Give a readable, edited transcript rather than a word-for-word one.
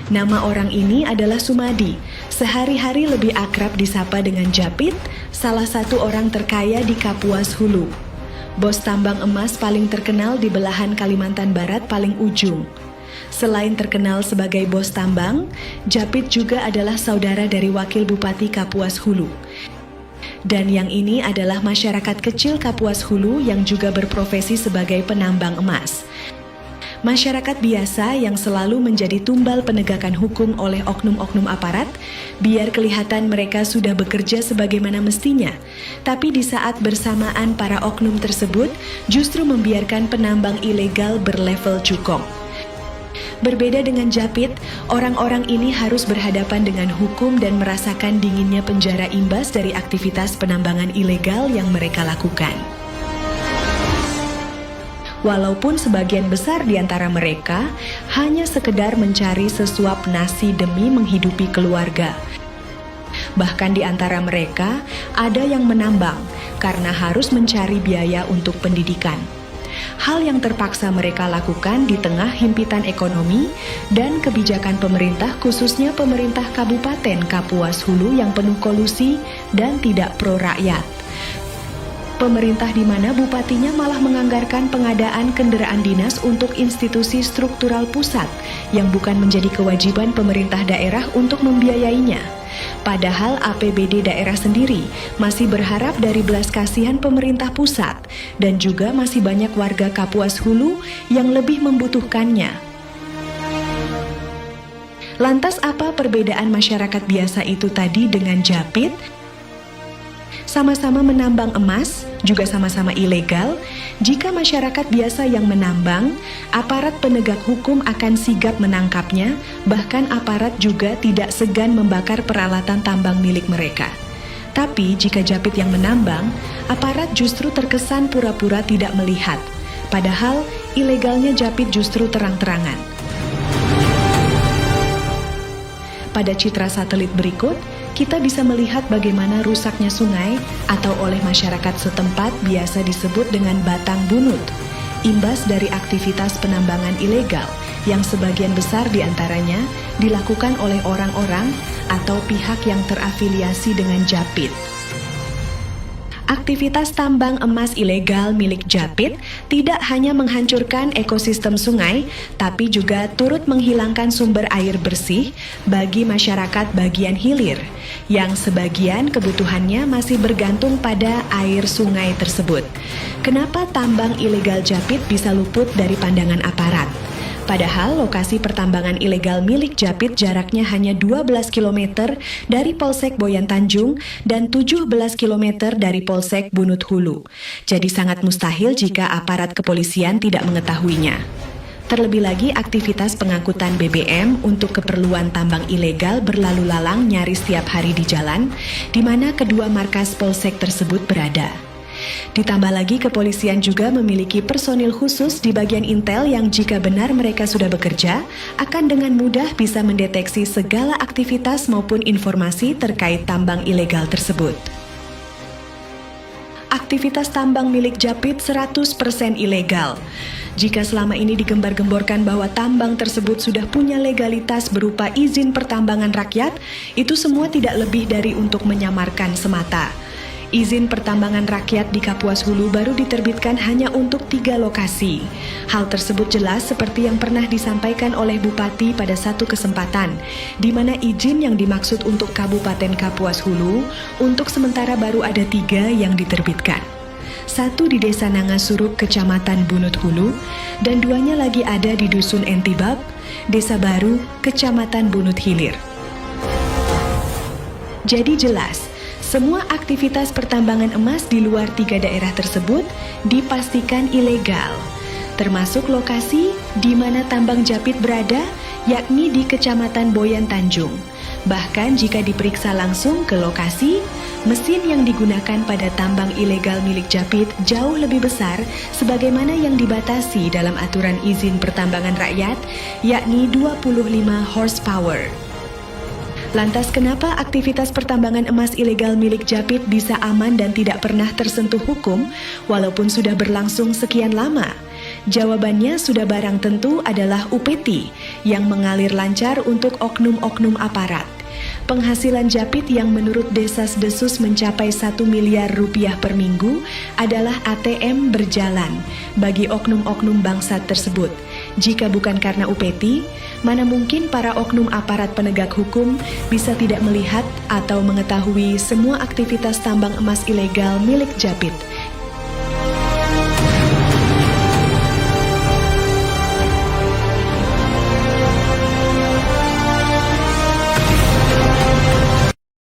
Nama orang ini adalah Sumadi, sehari-hari lebih akrab disapa dengan Japit, salah satu orang terkaya di Kapuas Hulu. Bos tambang emas paling terkenal di belahan Kalimantan Barat paling ujung. Selain terkenal sebagai bos tambang, Japit juga adalah saudara dari Wakil Bupati Kapuas Hulu. Dan yang ini adalah masyarakat kecil Kapuas Hulu yang juga berprofesi sebagai penambang emas. Masyarakat biasa yang selalu menjadi tumbal penegakan hukum oleh oknum-oknum aparat, biar kelihatan mereka sudah bekerja sebagaimana mestinya. Tapi di saat bersamaan para oknum tersebut justru membiarkan penambang ilegal berlevel cukong. Berbeda dengan Japit, orang-orang ini harus berhadapan dengan hukum dan merasakan dinginnya penjara imbas dari aktivitas penambangan ilegal yang mereka lakukan. Walaupun sebagian besar di antara mereka hanya sekedar mencari sesuap nasi demi menghidupi keluarga. Bahkan di antara mereka ada yang menambang karena harus mencari biaya untuk pendidikan. Hal yang terpaksa mereka lakukan di tengah himpitan ekonomi dan kebijakan pemerintah, khususnya pemerintah Kabupaten Kapuas Hulu yang penuh kolusi dan tidak pro rakyat. Pemerintah di mana bupatinya malah menganggarkan pengadaan kendaraan dinas untuk institusi struktural pusat yang bukan menjadi kewajiban pemerintah daerah untuk membiayainya. Padahal APBD daerah sendiri masih berharap dari belas kasihan pemerintah pusat dan juga masih banyak warga Kapuas Hulu yang lebih membutuhkannya. Lantas apa perbedaan masyarakat biasa itu tadi dengan Japit? Sama-sama menambang emas, juga sama-sama ilegal. Jika masyarakat biasa yang menambang, aparat penegak hukum akan sigap menangkapnya, bahkan aparat juga tidak segan membakar peralatan tambang milik mereka. Tapi jika Japit yang menambang, aparat justru terkesan pura-pura tidak melihat. Padahal ilegalnya Japit justru terang-terangan. Pada citra satelit berikut, kita bisa melihat bagaimana rusaknya sungai atau oleh masyarakat setempat biasa disebut dengan batang bunut, imbas dari aktivitas penambangan ilegal yang sebagian besar diantaranya dilakukan oleh orang-orang atau pihak yang terafiliasi dengan Japit. Aktivitas tambang emas ilegal milik Japit tidak hanya menghancurkan ekosistem sungai, tapi juga turut menghilangkan sumber air bersih bagi masyarakat bagian hilir, yang sebagian kebutuhannya masih bergantung pada air sungai tersebut. Kenapa tambang ilegal Japit bisa luput dari pandangan aparat? Padahal lokasi pertambangan ilegal milik Japit jaraknya hanya 12 km dari Polsek Boyan Tanjung dan 17 km dari Polsek Bunut Hulu. Jadi sangat mustahil jika aparat kepolisian tidak mengetahuinya. Terlebih lagi aktivitas pengangkutan BBM untuk keperluan tambang ilegal berlalu lalang nyaris setiap hari di jalan, di mana kedua markas Polsek tersebut berada. Ditambah lagi kepolisian juga memiliki personil khusus di bagian intel yang jika benar mereka sudah bekerja, akan dengan mudah bisa mendeteksi segala aktivitas maupun informasi terkait tambang ilegal tersebut. Aktivitas tambang milik Japit 100% ilegal. Jika selama ini digembar-gemborkan bahwa tambang tersebut sudah punya legalitas berupa izin pertambangan rakyat, itu semua tidak lebih dari untuk menyamarkan semata. Izin pertambangan rakyat di Kapuas Hulu baru diterbitkan hanya untuk 3 lokasi. Hal tersebut jelas seperti yang pernah disampaikan oleh Bupati pada satu kesempatan, di mana izin yang dimaksud untuk Kabupaten Kapuas Hulu untuk sementara baru ada 3 yang diterbitkan. Satu di Desa Nangasurup, Kecamatan Bunut Hulu, dan 2-nya lagi ada di Dusun Entibab, Desa Baru, Kecamatan Bunut Hilir. Jadi jelas, semua aktivitas pertambangan emas di luar 3 daerah tersebut dipastikan ilegal, termasuk lokasi di mana tambang Japit berada, yakni di Kecamatan Boyan Tanjung. Bahkan jika diperiksa langsung ke lokasi, mesin yang digunakan pada tambang ilegal milik Japit jauh lebih besar sebagaimana yang dibatasi dalam aturan izin pertambangan rakyat, yakni 25 horsepower. Lantas kenapa aktivitas pertambangan emas ilegal milik Japit bisa aman dan tidak pernah tersentuh hukum walaupun sudah berlangsung sekian lama? Jawabannya sudah barang tentu adalah upeti yang mengalir lancar untuk oknum-oknum aparat. Penghasilan Japit yang menurut desas-desus mencapai 1 miliar rupiah per minggu adalah ATM berjalan bagi oknum-oknum bangsat tersebut. Jika bukan karena upeti, mana mungkin para oknum aparat penegak hukum bisa tidak melihat atau mengetahui semua aktivitas tambang emas ilegal milik Japit